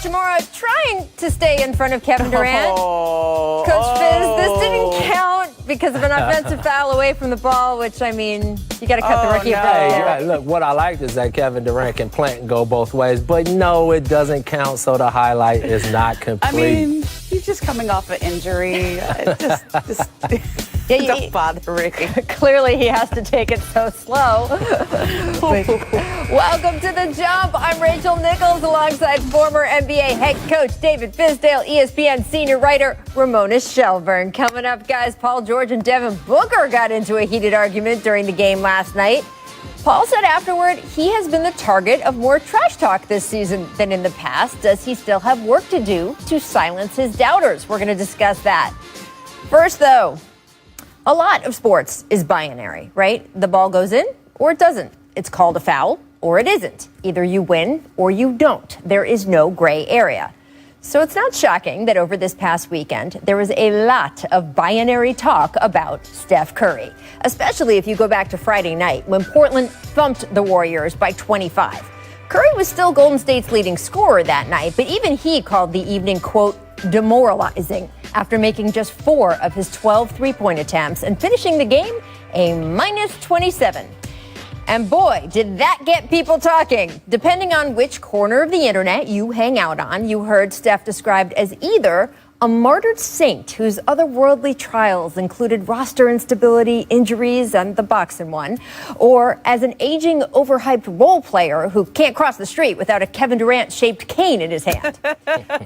Hachimura trying to stay in front of Kevin Durant. Coach Fizz, this didn't count because of an offensive foul away from the ball, which, I mean, you got to cut the rookie. Hey, look, what I liked is that Kevin Durant can plant and go both ways, but no, it doesn't count, so the highlight is not complete. I mean, he's just coming off an injury. Don't bother Ricky. Clearly, he has to take it so slow. Welcome to The Jump. I'm Rachel Nichols alongside former NBA head coach David Fizdale, ESPN senior writer Ramona Shelburne. Coming up, guys, Paul George and Devin Booker got into a heated argument during the game last night. Paul said afterward he has been the target of more trash talk this season than in the past. Does he still have work to do to silence his doubters? We're going to discuss that. First, though, a lot of sports is binary, right? The ball goes in or it doesn't. It's called a foul or it isn't. Either you win or you don't. There is no gray area. So it's not shocking that over this past weekend, there was a lot of binary talk about Steph Curry, especially if you go back to Friday night when Portland thumped the Warriors by 25. Curry was still Golden State's leading scorer that night, but even he called the evening, quote, demoralizing after making just 4 of his 12 three-point attempts and finishing the game a minus 27. And boy, did that get people talking. Depending on which corner of the internet you hang out on, you heard Steph described as either a martyred saint whose otherworldly trials included roster instability, injuries, and the boxing one, or as an aging, overhyped role player who can't cross the street without a Kevin Durant-shaped cane in his hand.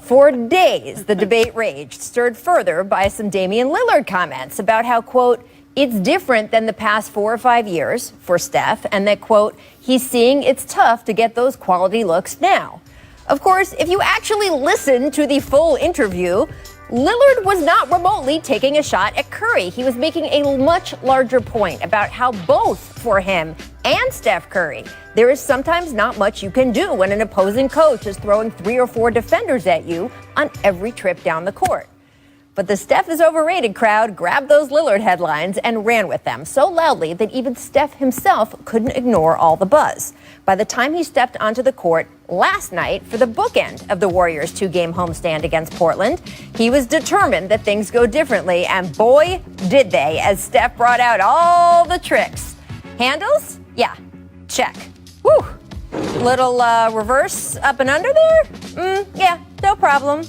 For days, the debate raged, stirred further by some Damian Lillard comments about how, quote, it's different than the past 4 or 5 years for Steph, and that, quote, he's seeing it's tough to get those quality looks now. Of course, if you actually listen to the full interview, Lillard was not remotely taking a shot at Curry. He was making a much larger point about how both for him and Steph Curry, there is sometimes not much you can do when an opposing coach is throwing 3 or 4 defenders at you on every trip down the court. But the Steph is overrated crowd grabbed those Lillard headlines and ran with them so loudly that even Steph himself couldn't ignore all the buzz. By the time he stepped onto the court last night for the bookend of the Warriors' 2-game homestand against Portland, he was determined that things go differently, and boy, did they, as Steph brought out all the tricks. Handles? Yeah, check. Woo! Little reverse up and under there? Yeah, no problem.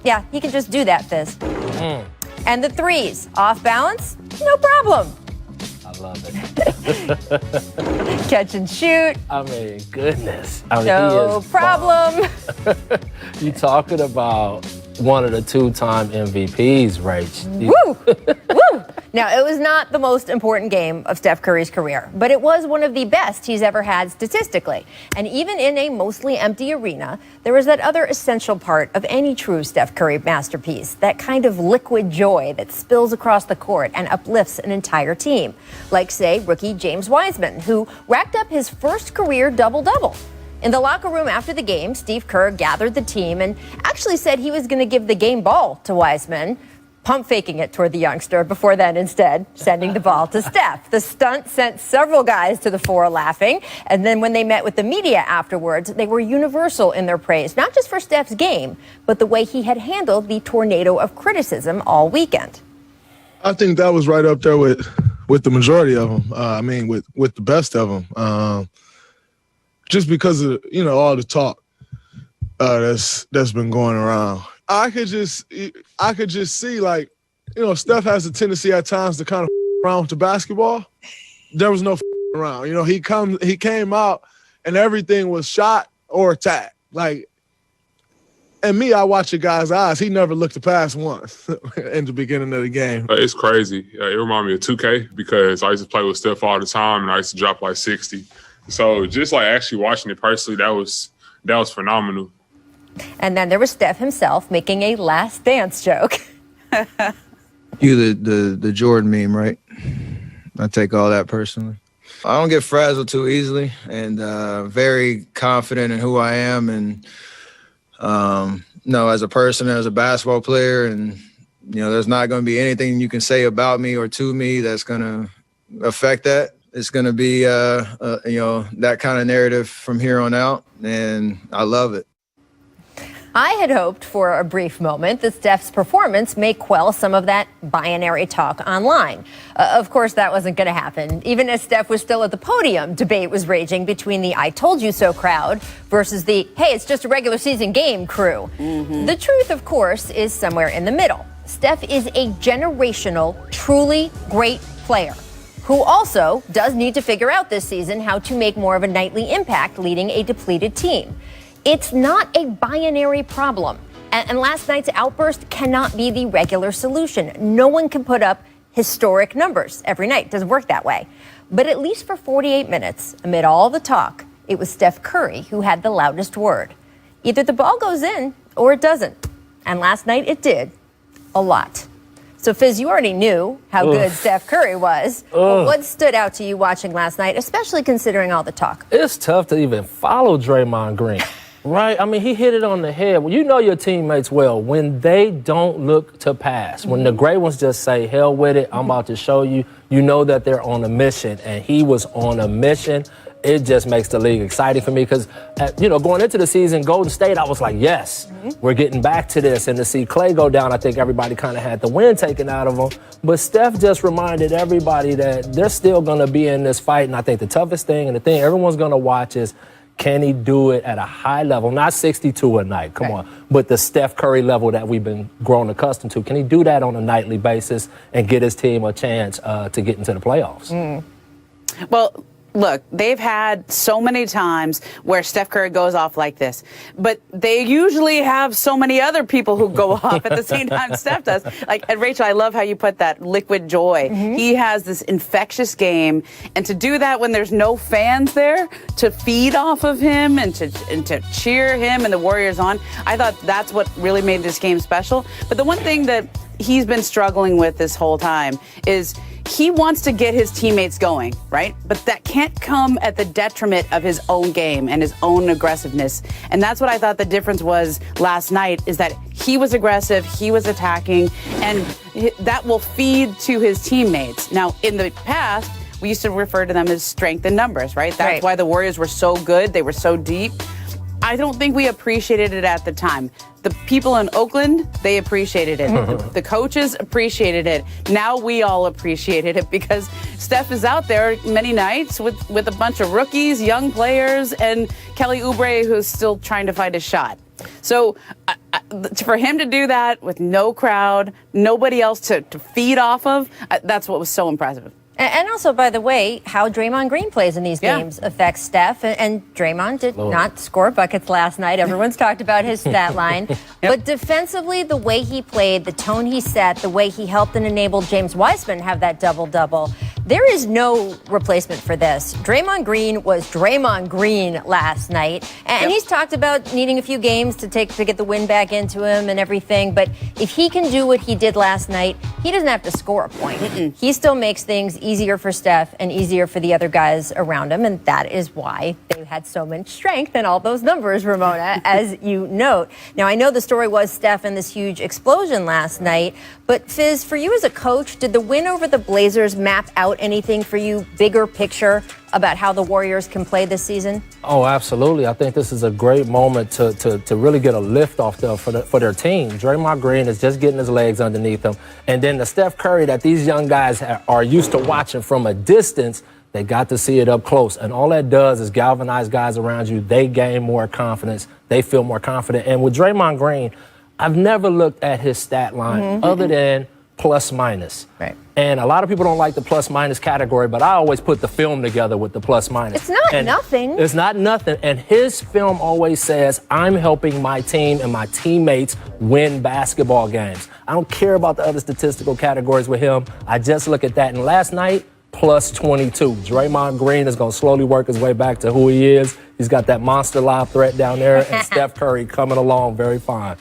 Yeah, he can just do that, Fizz. And the threes, off balance, no problem. I love it. Catch and shoot. I mean, goodness. I mean, no problem. You talking about one of the 2-time MVPs, Rach. Woo! Woo! Now, it was not the most important game of Steph Curry's career, but it was one of the best he's ever had statistically. And even in a mostly empty arena, there was that other essential part of any true Steph Curry masterpiece, that kind of liquid joy that spills across the court and uplifts an entire team. Like, say, rookie James Wiseman, who racked up his first career double-double. In the locker room after the game, Steve Kerr gathered the team and actually said he was going to give the game ball to Wiseman, pump faking it toward the youngster before then instead sending the ball to Steph. The stunt sent several guys to the floor laughing, and then when they met with the media afterwards, they were universal in their praise, not just for Steph's game, but the way he had handled the tornado of criticism all weekend. I think that was right up there with the majority of them. With the best of them. Just because of, all the talk that's been going around. I could just see, like, Steph has a tendency at times to kind of around with the basketball. There was no around. He came out and everything was shot or attack. Like, and me, I watch a guy's eyes. He never looked to pass once in the beginning of the game. It's crazy. It reminded me of 2K because I used to play with Steph all the time and I used to drop like 60. So just like actually watching it personally, that was phenomenal. And then there was Steph himself making a last dance joke. You the Jordan meme, right? I take all that personally. I don't get frazzled too easily, and very confident in who I am, and as a person, as a basketball player, and there's not going to be anything you can say about me or to me that's going to affect that. It's going to be, that kind of narrative from here on out, and I love it. I had hoped for a brief moment that Steph's performance may quell some of that binary talk online. Of course, that wasn't going to happen. Even as Steph was still at the podium, debate was raging between the I told you so crowd versus the hey, it's just a regular season game crew. The truth, of course, is somewhere in the middle. Steph is a generational, truly great player who also does need to figure out this season how to make more of a nightly impact leading a depleted team. It's not a binary problem, and last night's outburst cannot be the regular solution. No one can put up historic numbers every night. It doesn't work that way. But at least for 48 minutes, amid all the talk, it was Steph Curry who had the loudest word. Either the ball goes in or it doesn't. And last night it did. A lot. So, Fizz, you already knew how good Steph Curry was. What stood out to you watching last night, especially considering all the talk? It's tough to even follow Draymond Green, right? I mean, he hit it on the head. Well, you know your teammates well. When they don't look to pass, when the great ones just say, hell with it, I'm about to show you, you know that they're on a mission. And he was on a mission. It just makes the league exciting for me because, going into the season, Golden State, I was like, yes, we're getting back to this. And to see Klay go down, I think everybody kind of had the wind taken out of them. But Steph just reminded everybody that they're still going to be in this fight. And I think the toughest thing and the thing everyone's going to watch is, can he do it at a high level? Not 62 a night, come on. But the Steph Curry level that we've been grown accustomed to. Can he do that on a nightly basis and get his team a chance to get into the playoffs? Well, look, they've had so many times where Steph Curry goes off like this, but they usually have so many other people who go off at the same time Steph does. And Rachel, I love how you put that liquid joy. He has this infectious game, and to do that when there's no fans there to feed off of him and to cheer him and the Warriors on, I thought that's what really made this game special. But the one thing that he's been struggling with this whole time is he wants to get his teammates going, right? But that can't come at the detriment of his own game and his own aggressiveness. And that's what I thought the difference was last night, is that he was aggressive, he was attacking, and that will feed to his teammates. Now, in the past, we used to refer to them as strength in numbers, right? That's why the Warriors were so good. They were so deep. I don't think we appreciated it at the time. The people in Oakland, they appreciated it. The coaches appreciated it. Now we all appreciated it because Steph is out there many nights with a bunch of rookies, young players, and Kelly Oubre, who's still trying to find a shot. So for him to do that with no crowd, nobody else to feed off of, that's what was so impressive. And also, by the way, how Draymond Green plays in these games affects Steph. And Draymond did not score buckets last night. Everyone's talked about his stat line. But defensively, the way he played, the tone he set, the way he helped and enabled James Wiseman have that double-double, there is no replacement for this. Draymond Green was Draymond Green last night. And he's talked about needing a few games to get the wind back into him and everything. But if he can do what he did last night, he doesn't have to score a point. He still makes things easier for Steph and easier for the other guys around him, and that is why they had so much strength and all those numbers, Ramona, as you note. Now, I know the story was Steph and this huge explosion last night, but Fizz, for you as a coach, did the win over the Blazers map out anything for you, bigger picture, about how the Warriors can play this season? Oh, absolutely. I think this is a great moment to really get a lift off for their team. Draymond Green is just getting his legs underneath him. And then the Steph Curry that these young guys are used to watching from a distance, they got to see it up close. And all that does is galvanize guys around you. They gain more confidence. They feel more confident. And with Draymond Green, I've never looked at his stat line other than plus minus. Right. And a lot of people don't like the plus minus category, but I always put the film together with the plus minus. It's not nothing. It's not nothing. And his film always says, I'm helping my team and my teammates win basketball games. I don't care about the other statistical categories with him. I just look at that. And last night, plus 22. Draymond Green is going to slowly work his way back to who he is. He's got that monster lob threat down there, and Steph Curry coming along very fine.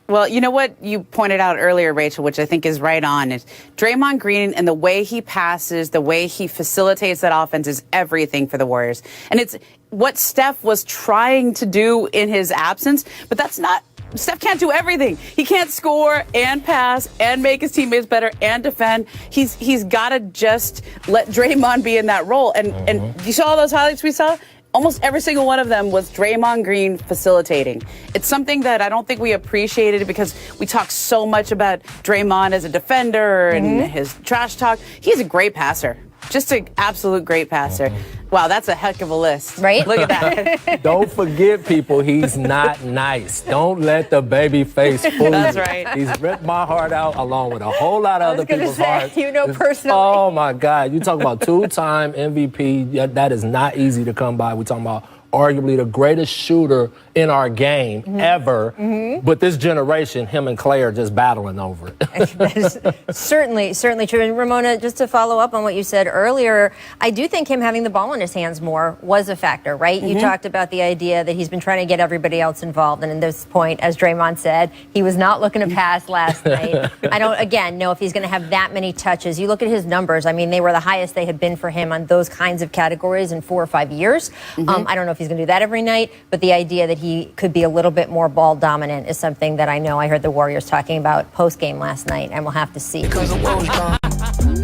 Well, you know what you pointed out earlier, Rachel, which I think is right on, is Draymond Green and the way he passes, the way he facilitates that offense is everything for the Warriors. And it's what Steph was trying to do in his absence, but that's not. Steph can't do everything. He can't score and pass and make his teammates better and defend. He's got to just let Draymond be in that role. And you saw all those highlights we saw? almost every single one of them was Draymond Green facilitating. It's something that I don't think we appreciated because we talk so much about Draymond as a defender and his trash talk. He's a great passer. Just an absolute great passer. Wow, that's a heck of a list. Right? Look at that. Don't forget, people, he's not nice. Don't let the baby face fool you. That's right. He's ripped my heart out along with a whole lot of other people's hearts. You know personally. Oh, my God. You talk about two-time MVP. Yeah, that is not easy to come by. We're talking about arguably the greatest shooter in our game ever. But this generation, him and Clay are just battling over it. That is certainly true. And Ramona, just to follow up on what you said earlier, I do think him having the ball in his hands more was a factor, right? You talked about the idea that he's been trying to get everybody else involved. And at this point, as Draymond said, he was not looking to pass last night. I don't, again, know if he's going to have that many touches. You look at his numbers. I mean, they were the highest they had been for him on those kinds of categories in 4 or 5 years. I don't know if he's going to do that every night, but the idea that he could be a little bit more ball dominant is something that I know I heard the Warriors talking about post-game last night, and we'll have to see. Because the world's gone.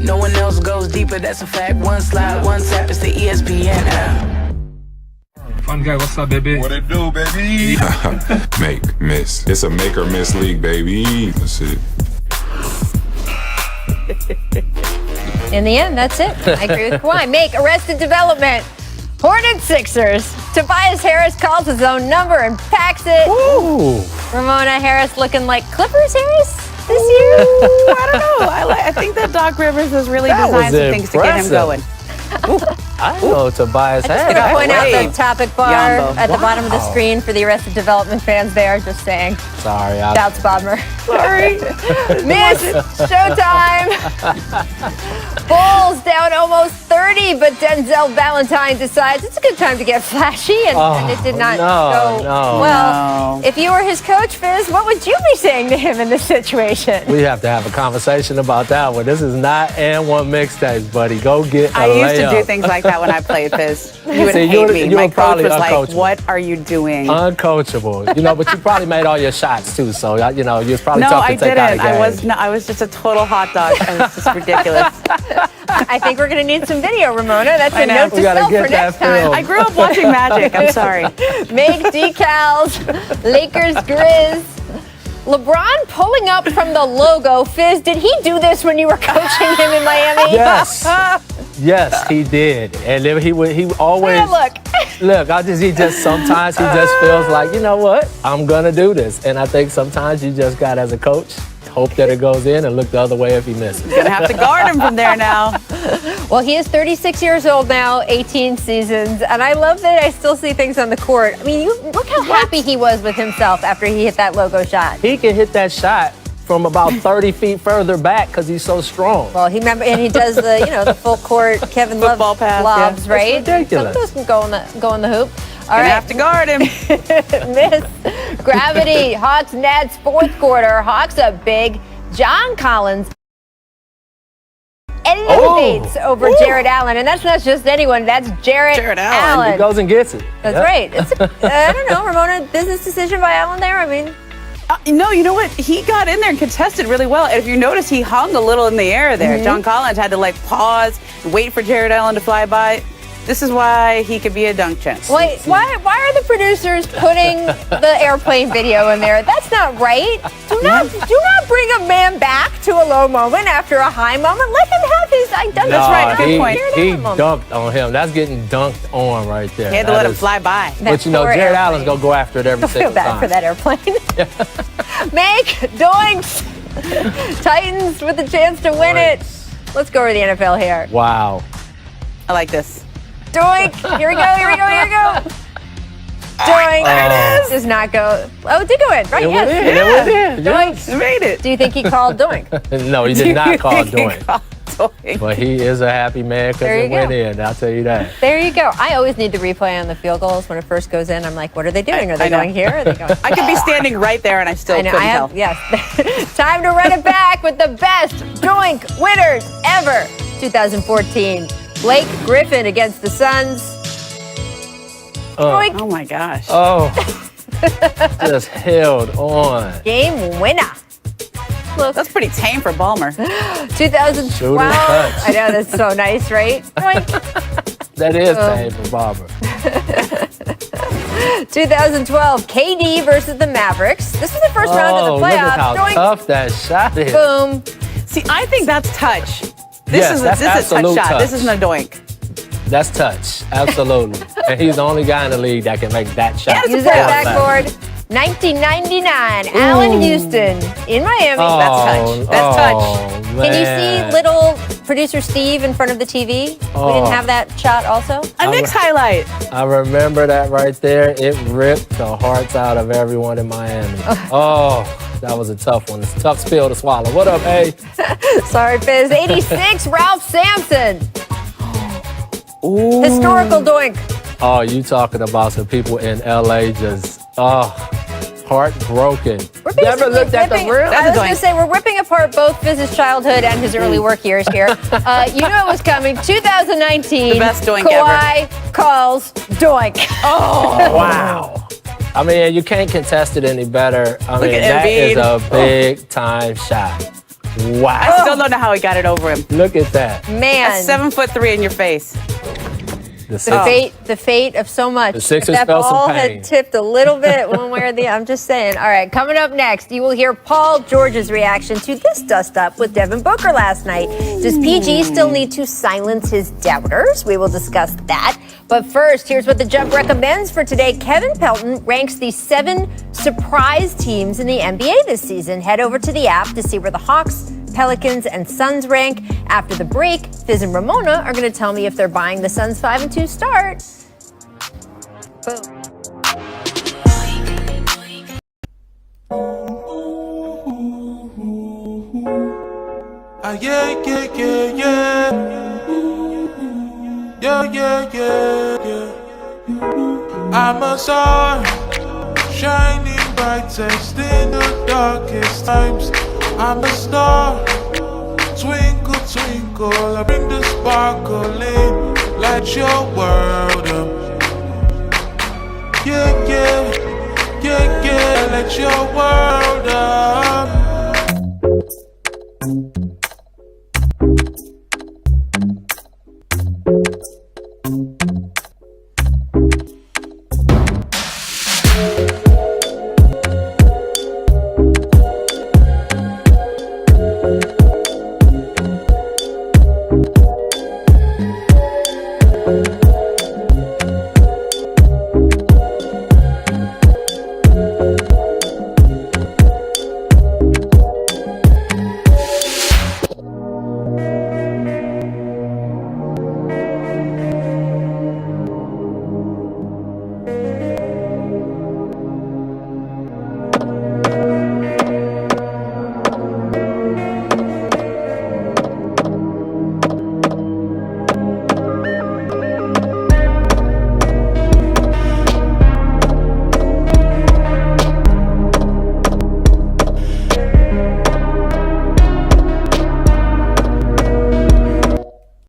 No one else goes deeper, that's a fact. One slide, one tap, it's the ESPN app. Fun guy, what's up, baby? What it do, baby? Make, miss. It's a make or miss league, baby. That's it. In the end, that's it. I agree with Kawhi. Make Arrested Development. Hornets Sixers. Tobias Harris calls his own number and packs it. Ooh. Ramona Harris looking like Clippers Harris this year. I don't know. I think that Doc Rivers has really That designed was some things to get him impressive. going. I know Tobias I'm Harris. going to point out the Wave. topic bar Yambo. at the bottom of the Wow. screen for the Arrested Development fans there. Just saying. Sorry. Doubts Bomber. Sorry. Miss Showtime. Bulls down almost 30, but Denzel Valentine decides it's a good time to get flashy, and it did not go well. No. If you were his coach, Fizz, what would you be saying to him in this situation? We have to have a conversation about that one. This is not and one mixtapes, buddy. Go get a I used to do layup. things like that when I played Fizz. You would See, hate you would- me. you My would coach probably was like, uncoachable. what are you doing? Uncoachable. You know, but you probably made all your shots too, so you know, you was probably No, tough to I take out of didn't. I was just a total hot dog. It was just ridiculous. I think we're going to need some video, Ramona. That's I a know. note to We gotta self get for that next time. film. I grew up watching Magic. I'm sorry. Make decals. Lakers Grizz. LeBron pulling up from the logo. Fizz, did he do this when you were coaching him in Miami? Yes. Yes, he did. And then he always Yeah, look. Look, sometimes he just feels like, you know what? I'm gonna do this. And I think sometimes you just got, as a coach, hope that it goes in and look the other way if he misses. Gonna have to guard him from there now. Well, he is 36 years old now, 18 seasons, and I love that I still see things on the court. I mean, look how happy he was with himself after he hit that logo shot. He can hit that shot from about 30 feet further back because he's so strong. Well, he does the full court Kevin Love Football pass, lobs, yeah. right? It's ridiculous. Some of those can go in the hoop. All Gonna right, have to guard him. Miss Gravity, Hawks Nets fourth quarter. Hawks up big. John Collins elevates over Jared Allen, and that's not just anyone. That's Jared Allen. He goes and gets it. That's Yep. right. It's I don't know, Ramona, business decision by Allen there. I mean, No, you know what? He got in there and contested really well. And if you notice, he hung a little in the air there. John Collins had to pause, wait for Jared Allen to fly by. This is why he could be a dunk chance. wait, why are the producers putting the airplane video in there? That's not right. Do not bring a man back to a low moment after a high moment. Let him have his identity. That's right. Good point. He dunked on him. That's getting dunked on right there. He had to let him fly by. But you know, poor Jared airplane. Allen's gonna go after it every I feel single bad time. for that airplane. Make doinks. Titans with a chance to win it. Let's go over the NFL here. Wow. I like this. Doink. Here we go. Doink. There it is. Does not go. Oh, it did go in. Right, It yes. went in. It went in. Doink. You made it. Do you think he called doink? No, he did not call doink. Doink. But he is a happy man because There you it went go. in. I'll tell you that. There you go. I always need the replay on the field goals when it first goes in. I'm like, what are they doing? Are they I know. going here? Are they going? I could be standing right there and I still I know. couldn't I have. tell. Yes. Time to run it back with the best doink winners ever. 2014. Blake Griffin against the Suns. Doink. Oh my gosh. Oh, just held on. Game winner. Look, That's pretty tame for Ballmer. 2012. Shooting touch. I know, that's so nice, right? Doink. That is tame for Barbara. 2012, KD versus the Mavericks. This was the first round of the Look playoffs. at how Doink. tough that shot is. Boom. See, I think that's touch. Yes, that's this is a touch absolute shot. touch. This isn't a doink. That's touch, absolutely. And he's the only guy in the league that can make that shot. Use that backboard. 1999, Allen Houston in Miami. That's touch. That's touch. Can you see little producer Steve in front of the TV? We didn't have that shot also? A Knicks highlight. I remember that right there. It ripped the hearts out of everyone in Miami. Oh, that was a tough one. It's a tough spill to swallow. What up, A? Sorry, Fizz. 86, Ralph Sampson. Historical doink. Oh, you talking about some people in LA just, heartbroken. We're Never basically looked at the ripping- rim. I was going to say, we're ripping apart both Fizz's childhood and his early work years here. You know it was coming. 2019. The best doink Kawhi calls doink. Oh, Wow. I mean, you can't contest it any better. I mean, at that is Embiid. a big time shot. Wow. I still don't know how he got it over him. Look at that. Man. That's 7'3" in your face. The Sixers, The fate of so much. The Sixers If that felt some ball pain. had tipped a little bit one way or the other. I'm just saying. All right, coming up next, you will hear Paul George's reaction to this dust-up with Devin Booker last night. Does PG still need to silence his doubters? We will discuss that. But first, here's what The Jump recommends for today. Kevin Pelton ranks the 7 surprise teams in the NBA this season. Head over to the app to see where the Hawks, Pelicans, and Suns rank. After the break, Fizz and Ramona are going to tell me if they're buying the Suns 5-2 start. Boom. Yeah. I'm a star, shining brightest in the darkest times. I'm a star, twinkle, twinkle, I bring the sparkle in, light your world up. Yeah.